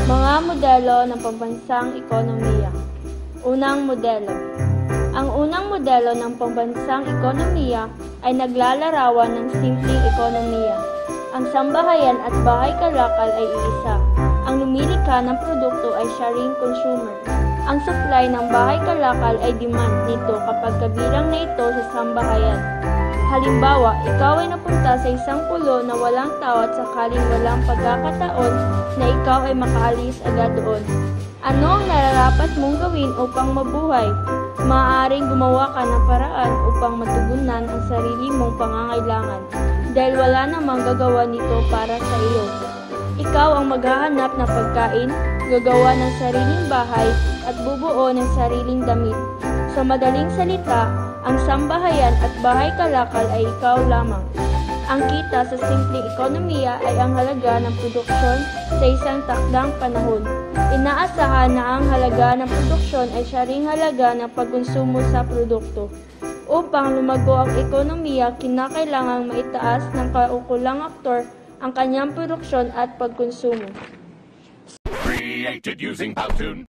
Mga modelo ng pambansang ekonomiya. Unang modelo. Ang unang modelo ng pambansang ekonomiya ay naglalarawan ng simpleng ekonomiya. Ang sambahayan at bahay kalakal ay iisa. Ang lumilikha ng produkto ay sharing consumer. Ang supply ng bahay kalakal ay demand nito kapag kabilang na ito sa sambahayan. Halimbawa, ikaw ay napunta sa isang pulo na walang tao at sakaling walang pagkakataon na ikaw ay makaalis agad doon. Ano ang nararapat mong gawin upang mabuhay? Maaaring gumawa ka ng paraan upang matugunan ang sarili mong pangangailangan dahil wala namang gagawa nito para sa iyo. Ikaw ang maghahanap ng pagkain, gagawa ng sariling bahay at bubuo ng sariling damit. Sa madaling salita, ang sambahayan at bahay kalakal ay ikaw lamang. Ang kita sa simpleng ekonomiya ay ang halaga ng produksyon sa isang takdang panahon. Inaasahan na ang halaga ng produksyon ay sharing halaga ng pagkonsumo sa produkto. Upang lumago ang ekonomiya, kinakailangang maitaas ng kaukulang aktor ang kanyang produksyon at pagkonsumo. Created using Powtoon.